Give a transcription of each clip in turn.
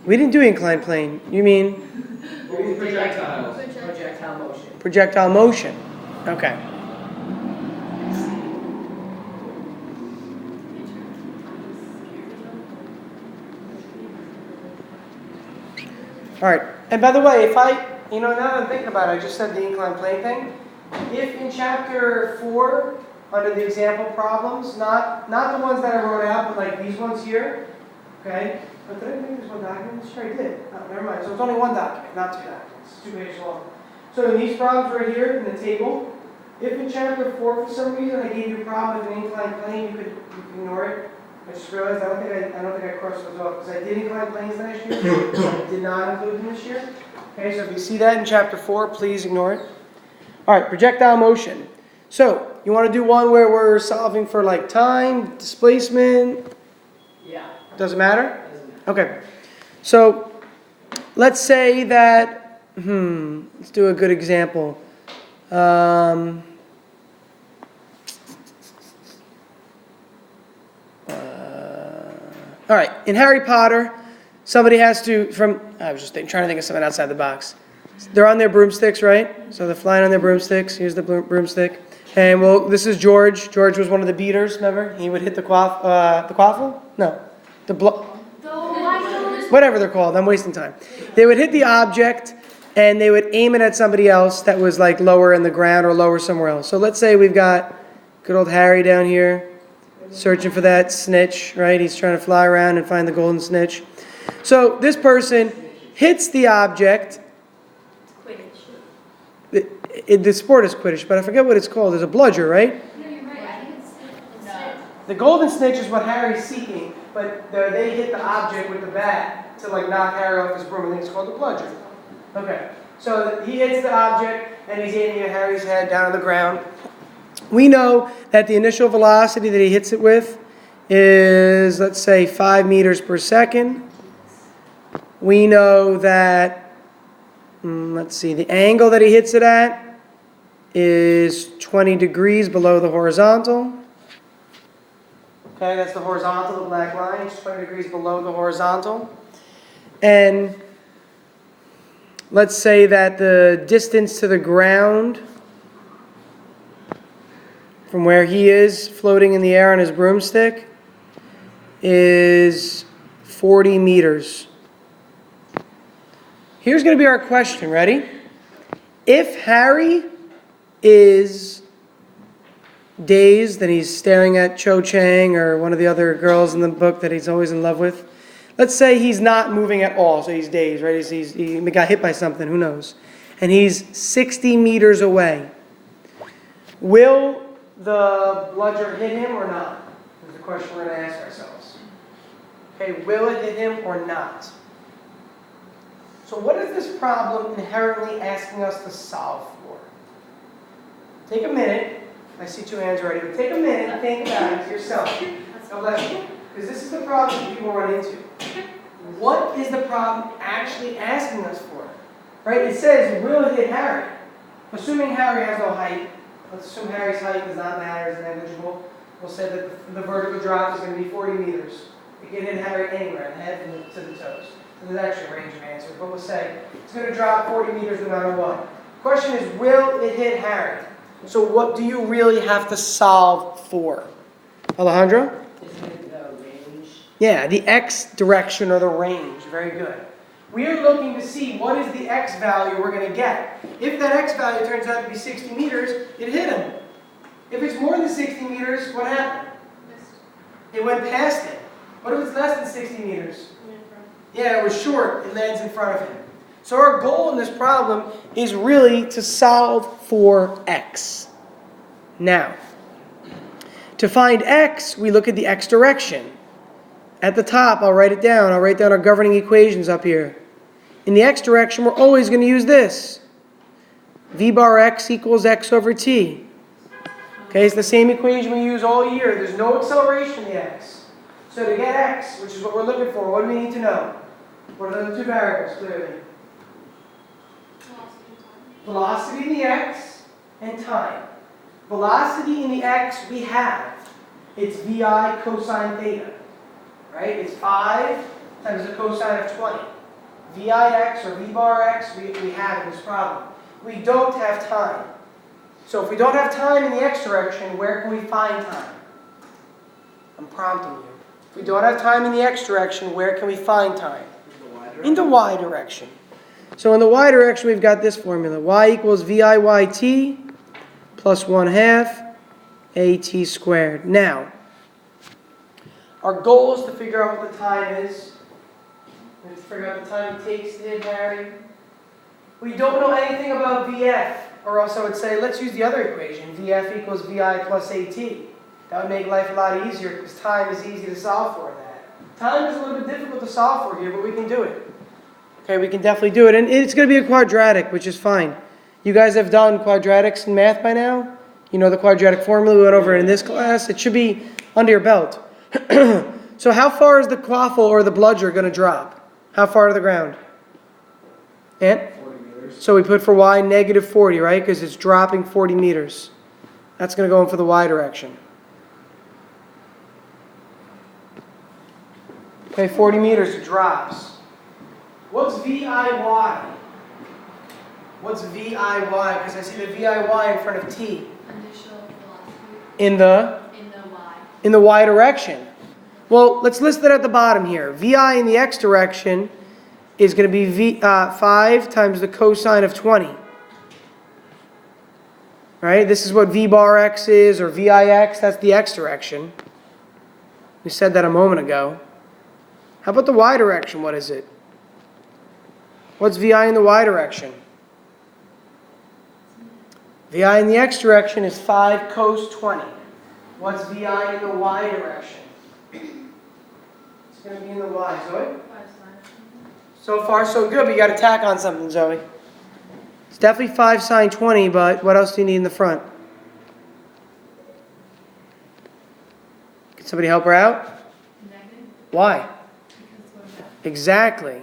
We didn't do inclined plane. You mean Projectile motion. projectile motion. Okay. All right. And by the way, if now that I'm thinking about it, I just said the inclined plane thing. If in chapter 4, under the example problems, not the ones that I wrote out, but like these ones here, okay? But did I make this one document? Sure I did. No, never mind. So it's only one document, not 2 documents. It's 2 pages long. So in these problems right here in the table, if in chapter 4 for some reason I gave you a problem with an inclined plane, you could ignore it. I just realized I don't think I crossed those off because I did inclined planes last year. I did not include them this year. Okay, so if you see that in chapter 4, please ignore it. All right, projectile motion. So you want to do one where we're solving for like time, displacement? Yeah. Doesn't matter? Okay. So let's say that, let's do a good example. All right, in Harry Potter, somebody has to, I was just trying to think of something outside the box. They're on their broomsticks, right? So they're flying on their broomsticks. Here's the broomstick. And well, this is George. George was one of the beaters, remember? He would hit the quaffle? No. Whatever they're called, I'm wasting time. They would hit the object, and they would aim it at somebody else that was like lower in the ground or lower somewhere else. So let's say we've got good old Harry down here, searching for that snitch, right? He's trying to fly around and find the golden snitch. So this person hits the object. The sport is Quidditch, but I forget what it's called. There's a bludger, right? No, you're right. I think it's The golden snitch is what Harry's seeking, but they hit the object with the bat to like knock Harry off his broom. I think it's called the bludger. Okay, so he hits the object and he's aiming at Harry's head down on the ground. We know that the initial velocity that he hits it with is, let's say, 5 meters per second. We know that, let's see, the angle that he hits it at is 20 degrees below the horizontal. Okay, that's the horizontal, the black line. It's 20 degrees below the horizontal. And let's say that the distance to the ground from where he is floating in the air on his broomstick is 40 meters. Here's going to be our question. Ready? If Harry is dazed and he's staring at Cho Chang or one of the other girls in the book that he's always in love with, let's say he's not moving at all, so he's dazed, right? He got hit by something, who knows? And he's 60 meters away. Will the bludger hit him or not? Is the question we're going to ask ourselves. Okay, will it hit him or not? So what is this problem inherently asking us to solve for? Take a minute. I see 2 hands already, but take a minute and think about it yourself. God bless you. Because this is the problem that people run into. What is the problem actually asking us for? Right? It says, will it hit Harry? Assuming Harry has no height, let's assume Harry's height does not matter, is negligible. We'll say that the vertical drop is going to be 40 meters. It can hit Harry anywhere, the head to the toes. So there's actually a range of answers, but we'll say it's going to drop 40 meters no matter what. Question is, will it hit Harry? So what do you really have to solve for? Alejandro? Isn't it the range? Yeah, the x direction or the range. Very good. We are looking to see what is the x value we're going to get. If that x value turns out to be 60 meters, it hit him. If it's more than 60 meters, what happened? It went past it. What if it's less than 60 meters? Yeah, it was short. It lands in front of him. So our goal in this problem is really to solve for x. Now, to find x, we look at the x direction. At the top, I'll write it down. I'll write down our governing equations up here. In the x direction, we're always going to use this. V bar x equals x over t. Okay, it's the same equation we use all year. There's no acceleration in the x. So to get x, which is what we're looking for, what do we need to know? What are the 2 variables, clearly? Velocity in the x and time. Velocity in the x we have. It's vi cosine theta. Right? It's 5 times the cosine of 20. VIX or V bar x, we have in this problem. We don't have time. So if we don't have time in the x direction, where can we find time? I'm prompting you. If we don't have time in the x direction, where can we find time? In the y direction. So in the y direction, we've got this formula. Y equals VIYT plus 1/2 AT squared. Now, our goal is to figure out what the time is. We have to figure out the time it takes to hit Harry. We don't know anything about VF, or else I would say, let's use the other equation. VF equals VI plus AT. That would make life a lot easier because time is easy to solve for that. Time is a little bit difficult to solve for here, but we can do it. Okay, we can definitely do it. And it's going to be a quadratic, which is fine. You guys have done quadratics in math by now? You know the quadratic formula we went over in this class? It should be under your belt. So how far is the quaffle or the bludger going to drop? How far to the ground? And? 40 meters. So we put for y negative 40, right? Because it's dropping 40 meters. That's going to go in for the y direction. Okay, 40 meters, it drops. What's VIY? What's VIY? Because I see the VIY in front of T. Initial velocity In the y. in the y direction. Well, let's list it at the bottom here. VI in the x direction is going to be 5 times the cosine of 20. Right? This is what V bar x is, or VIX. That's the x direction. We said that a moment ago. How about the y direction? What is it? What's VI in the y direction? VI in the x direction is 5 cos 20. What's VI in the y direction? It's going to be in the y, Zoe. So far, so good, but you got to tack on something, Zoe. It's definitely 5 sine 20, but what else do you need in the front? Can somebody help her out? Negative. Why? Because it's going down. Exactly.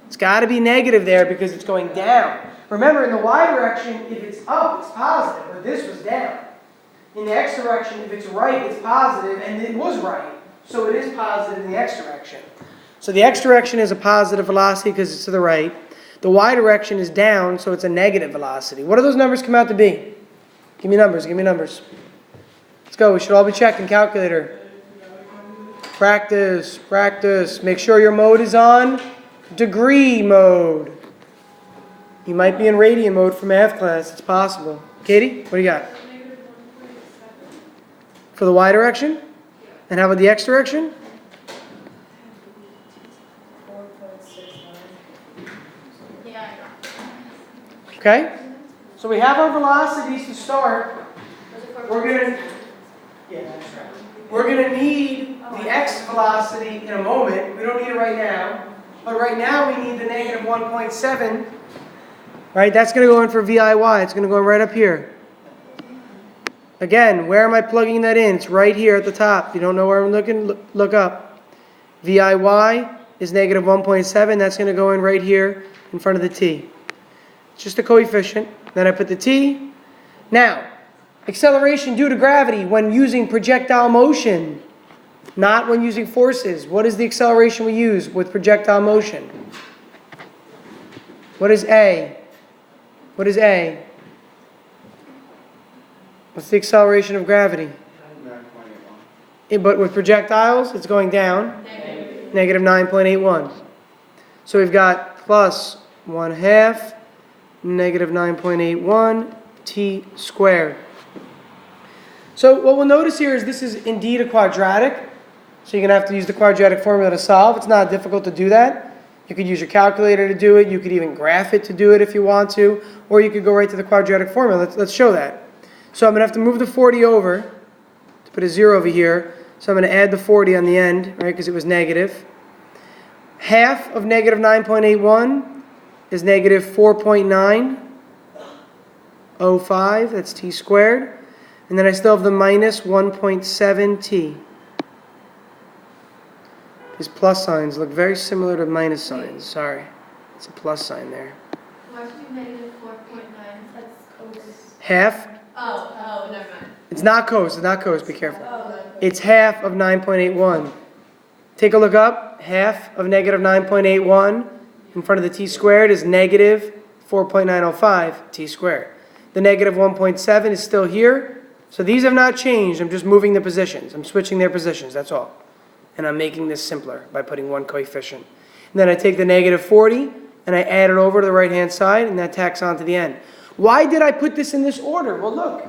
It's got to be negative there because it's going down. Remember, in the y direction, if it's up, it's positive, but this was down. In the x direction, if it's right, it's positive, and it was right. So it is positive in the x direction. So the x direction is a positive velocity because it's to the right. The y direction is down, so it's a negative velocity. What do those numbers come out to be? Give me numbers, give me numbers. Let's go, we should all be checking calculator. Practice, practice. Make sure your mode is on degree mode. You might be in radian mode for math class, it's possible. Katie, what do you got? For the y direction? And how about the x direction? 4.69. Yeah, Okay? So we have our velocities to start. We're gonna, yeah, that's right. We're gonna need the x velocity in a moment. We don't need it right now. But right now we need the negative 1.7. Right, that's gonna go in for VIY. It's gonna go right up here. Again, where am I plugging that in? It's right here at the top. If you don't know where I'm looking, look up. VIY is negative 1.7. That's going to go in right here in front of the t. It's just a coefficient. Then I put the t. Now, acceleration due to gravity when using projectile motion, not when using forces. What is the acceleration we use with projectile motion? What is A? What is A? What's the acceleration of gravity? 9.81. But with projectiles, it's going down. Negative 9.81. So we've got plus 1/2 negative 9.81 t squared. So what we'll notice here is this is indeed a quadratic. So you're going to have to use the quadratic formula to solve. It's not difficult to do that. You could use your calculator to do it. You could even graph it to do it if you want to. Or you could go right to the quadratic formula. Let's show that. So I'm going to have to move the 40 over to put a 0 over here. So I'm going to add the 40 on the end, right, because it was negative. Half of negative 9.81 is negative 4.905. That's t squared. And then I still have the minus 1.7t. These plus signs look very similar to minus signs. Sorry. It's a plus sign there. Why should we negative 4.9? That's cos. Half. Oh, never mind. It's not cos. It's not cos. Be careful. Oh, It's half of 9.81. Take a look up. Half of negative 9.81 in front of the t squared is negative 4.905 t squared. The negative 1.7 is still here. So these have not changed. I'm just moving the positions. I'm switching their positions, that's all. And I'm making this simpler by putting one coefficient. And then I take the negative 40 and I add it over to the right-hand side, and that tacks on to the end. Why did I put this in this order? Well, look.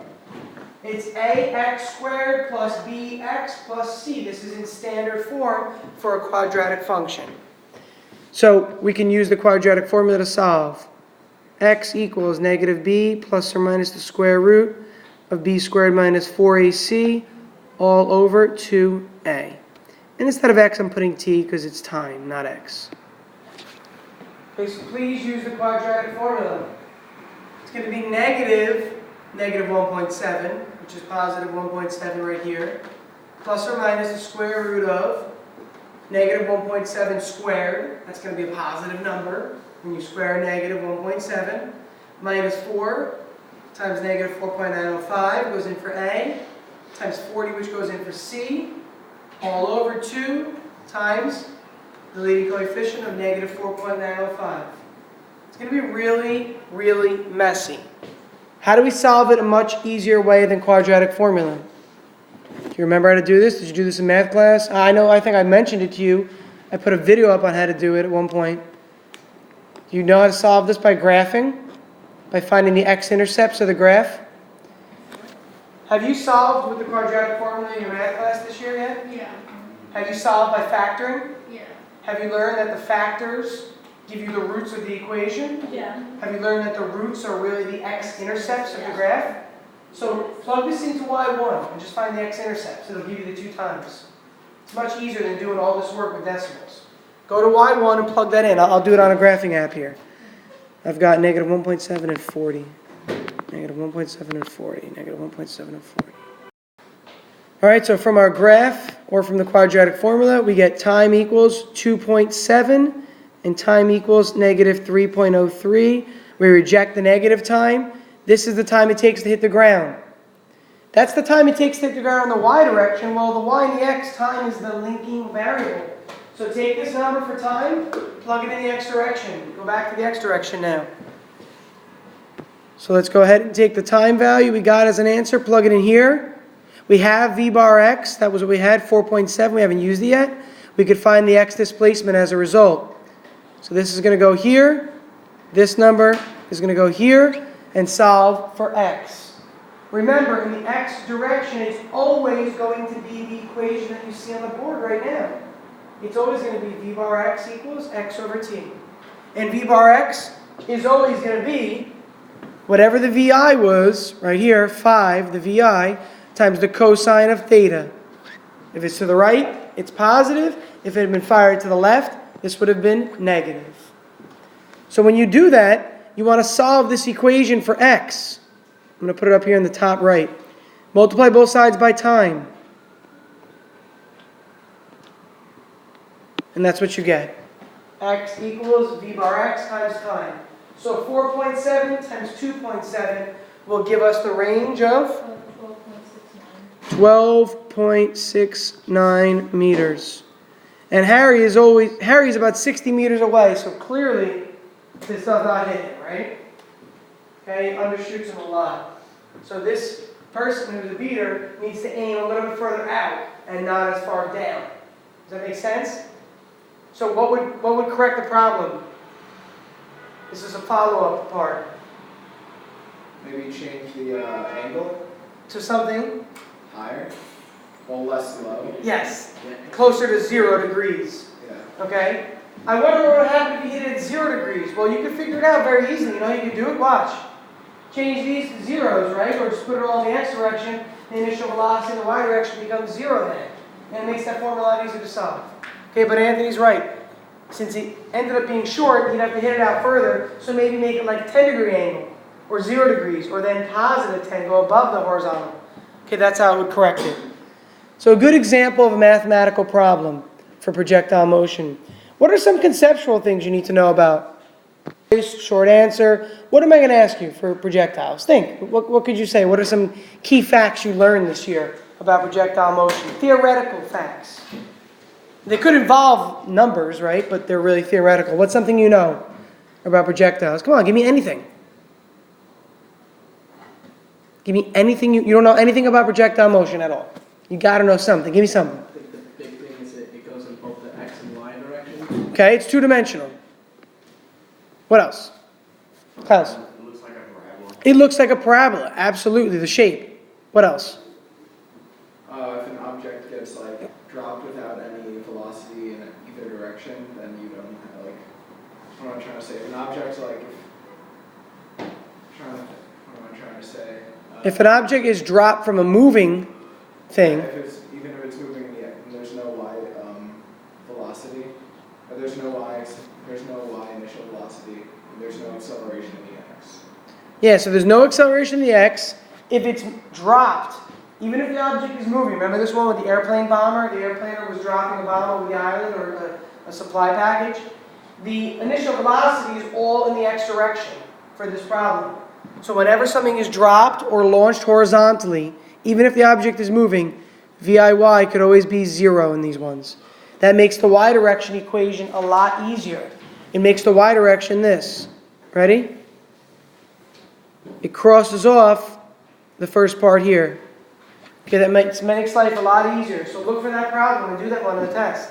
It's ax squared plus bx plus c. This is in standard form for a quadratic function. So we can use the quadratic formula to solve. X equals negative b plus or minus the square root of b squared minus 4ac all over 2a. And instead of x, I'm putting t because it's time, not x. Okay, so please use the quadratic formula. It's going to be negative 1.7, which is positive 1.7 right here, plus or minus the square root of negative 1.7 squared. That's going to be a positive number when you square negative 1.7, minus 4 times negative 4.905 goes in for A, times 40, which goes in for C, all over 2 times the leading coefficient of negative 4.905. It's going to be really, really messy. How do we solve it a much easier way than quadratic formula? Do you remember how to do this? Did you do this in math class? I think I mentioned it to you. I put a video up on how to do it at one point. Do you know how to solve this by graphing? By finding the x-intercepts of the graph? Have you solved with the quadratic formula in your math class this year yet? Yeah. Have you solved by factoring? Yeah. Have you learned that the factors give you the roots of the equation? Yeah. Have you learned that the roots are really the x-intercepts of the graph? So plug this into y1 and just find the x-intercepts. It'll give you the 2 times. It's much easier than doing all this work with decimals. Go to y1 and plug that in. I'll do it on a graphing app here. I've got negative 1.7 and 40. Negative 1.7 and 40. Negative 1.7 and 40. All right, so from our graph, or from the quadratic formula, we get time equals 2.7 and time equals negative 3.03. We reject the negative time. This is the time it takes to hit the ground. That's the time it takes to hit the ground in the y direction. Well, the y and the x time is the linking variable. So take this number for time, plug it in the x direction. Go back to the x direction now. So let's go ahead and take the time value we got as an answer, plug it in here. We have v bar x, that was what we had, 4.7, we haven't used it yet. We could find the x displacement as a result. So this is going to go here, this number is going to go here, and solve for x. Remember, in the x direction, it's always going to be the equation that you see on the board right now. It's always going to be v bar x equals x over t. And v bar x is always going to be whatever the vi was, right here, 5, the vi, times the cosine of theta. If it's to the right, it's positive. If it had been fired to the left, this would have been negative. So when you do that, you want to solve this equation for x. I'm going to put it up here in the top right. Multiply both sides by time. And that's what you get. X equals v bar x times time. So 4.7 times 2.7 will give us the range of 12.69 meters. And Harry's about 60 meters away, so clearly this does not hit him, right? Okay, undershoots him a lot. So this person who's a beater needs to aim a little bit further out and not as far down. Does that make sense? So what would correct the problem? This is a follow-up part. Maybe change the angle To something? higher, well less low. Yes. Closer to 0 degrees. Yeah. Okay? I wonder what would happen if you hit it at 0 degrees. Well, you can figure it out very easily. You know how you can do it? Watch. Change these to zeros, right? Or just put it all in the x direction. The initial velocity in the y direction becomes 0 then. And it makes that formula a lot easier to solve. Okay, but Anthony's right. Since it ended up being short, you'd have to hit it out further. So maybe make it like 10-degree angle. Or 0 degrees. Or then positive 10. Go above the horizontal. Okay, that's how it would correct it. So a good example of a mathematical problem for projectile motion. What are some conceptual things you need to know about? Short answer. What am I going to ask you for projectiles? Think. What could you say? What are some key facts you learned this year about projectile motion? Theoretical facts. They could involve numbers, right? But they're really theoretical. What's something you know about projectiles? Come on, give me anything. Give me anything. You don't know anything about projectile motion at all. You got to know something. Give me something. I think the big thing is that it goes in both the X and Y direction. Okay, it's two-dimensional. What else? Klaus? It looks like a parabola. It looks like a parabola. Absolutely, the shape. What else? If an object gets like dropped without any velocity in either direction, then you don't have like. What am I trying to say? If an object like what am I trying to say? If an object is dropped from a moving thing, Even if it's moving in the X, and there's no y velocity, or there's no y initial velocity, and there's no acceleration in the x. yeah, so there's no acceleration in the x. If it's dropped, even if the object is moving, remember this one with the airplane bomber? The airplaner was dropping a bomb over the island or a supply package. The initial velocity is all in the x direction for this problem. So whenever something is dropped or launched horizontally, even if the object is moving, VIY could always be 0 in these ones. That makes the y direction equation a lot easier. It makes the y direction this. Ready? It crosses off the first part here. Okay, that makes life a lot easier. So look for that problem and do that one on the test.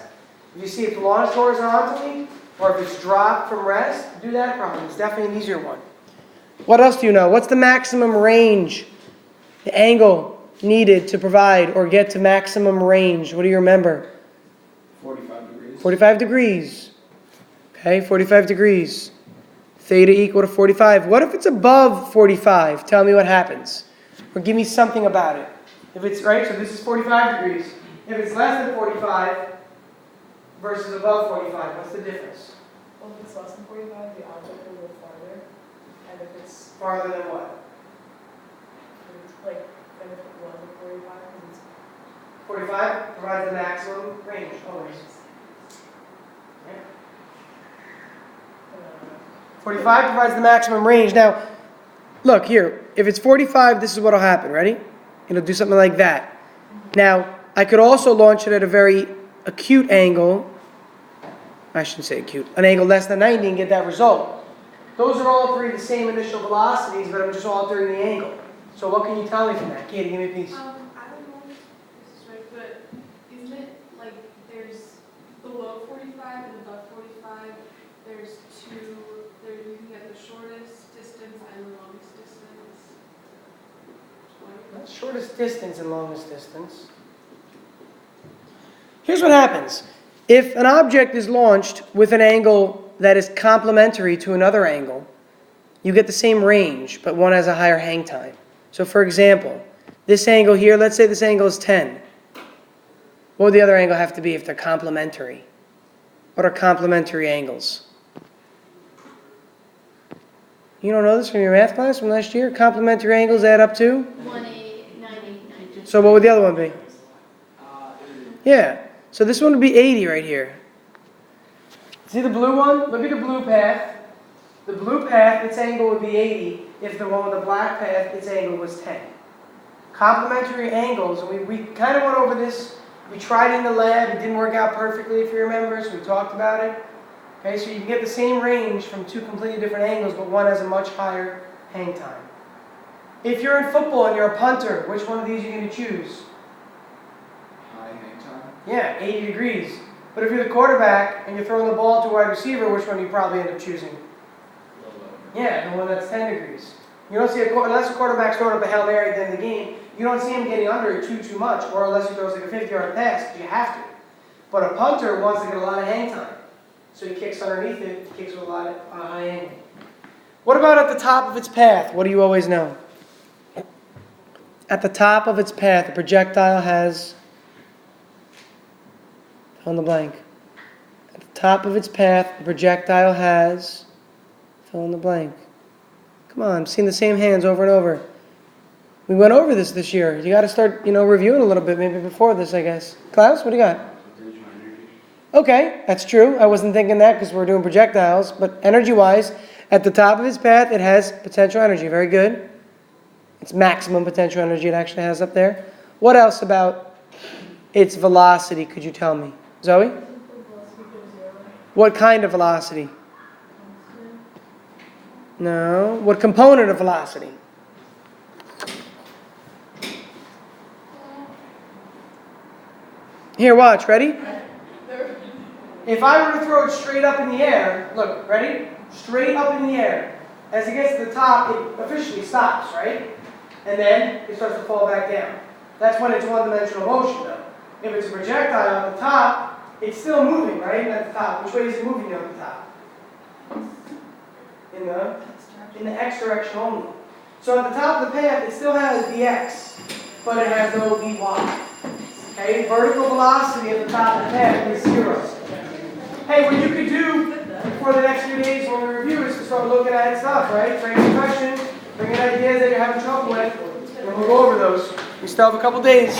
If you see it's launched horizontally, or if it's dropped from rest, do that problem. It's definitely an easier one. What else do you know? What's the maximum range, the angle needed to provide or get to maximum range? What do you remember? 45 degrees. 45 degrees. Okay, 45 degrees. Theta equal to 45. What if it's above 45? Tell me what happens. Or give me something about it. If it's, right, so this is 45 degrees. If it's less than 45 versus above 45, what's the difference? Well, if it's less than 45, the object will go farther. And if it's Farther than what? like, and if it wasn't 45, because it's 45 provides the maximum range, always. Yeah. 45 provides the maximum range. Now, look here. If it's 45, this is what will happen. Ready? It'll do something like that. Now, I could also launch it at a very acute angle. I shouldn't say acute. An angle less than 90 and get that result. Those are all three the same initial velocities, but I'm just altering the angle. So what can you tell me from that? Katie, give me a piece. I don't know if this is right, but isn't it like there's below 45 and above 45, there's two, you can get the shortest distance and the longest distance. Shortest distance and longest distance. Here's what happens. If an object is launched with an angle that is complementary to another angle, you get the same range, but one has a higher hang time. So for example, this angle here, let's say this angle is 10. What would the other angle have to be if they're complementary? What are complementary angles? You don't know this from your math class from last year? Complementary angles add up to? 180, 90. So what would the other one be? Yeah. So this one would be 80 right here. See the blue one? Look at the blue path. The blue path, its angle would be 80. If the one with the black path, its angle was 10. Complementary angles, and we kind of went over this. We tried in the lab. It didn't work out perfectly, if you remember, so we talked about it. Okay, so you can get the same range from two completely different angles, but one has a much higher hang time. If you're in football and you're a punter, which one of these are you going to choose? High hang time. Yeah, 80 degrees. But if you're the quarterback and you're throwing the ball to a wide receiver, which one do you probably end up choosing? Yeah, the one that's 10 degrees. You don't see unless a quarterback's throwing up a Hail Mary at the end of the game, you don't see him getting under it too much, or unless he throws like a 50-yard pass, because you have to. But a punter wants to get a lot of hang time. So he kicks underneath it, kicks with a lot of high angle. What about at the top of its path? What do you always know? At the top of its path, the projectile has, fill in the blank. At the top of its path, the projectile has, fill in the blank. Come on, I'm seeing the same hands over and over. We went over this year. You got to start, reviewing a little bit, maybe before this, I guess. Klaus, what do you got? Okay, that's true. I wasn't thinking that because we're doing projectiles, but energy-wise, at the top of its path, it has potential energy. Very good. It's maximum potential energy it actually has up there. What else about its velocity could you tell me? Zoe? What kind of velocity? No. What component of velocity? Here, watch. Ready? If I were to throw it straight up in the air, look, ready? Straight up in the air. As it gets to the top, it officially stops, right? And then it starts to fall back down. That's when it's one-dimensional motion, though. If it's a projectile at the top, it's still moving, right? At the top. Which way is it moving at the top? In the x direction only. So at the top of the path, it still has the x, but it has no vy. Okay? Vertical velocity at the top of the path is 0. Hey, what you could do for the next few days when we review is to start looking at stuff, right? Bring in questions, bring in ideas that you're having trouble with, and we'll go over those. We still have a couple days.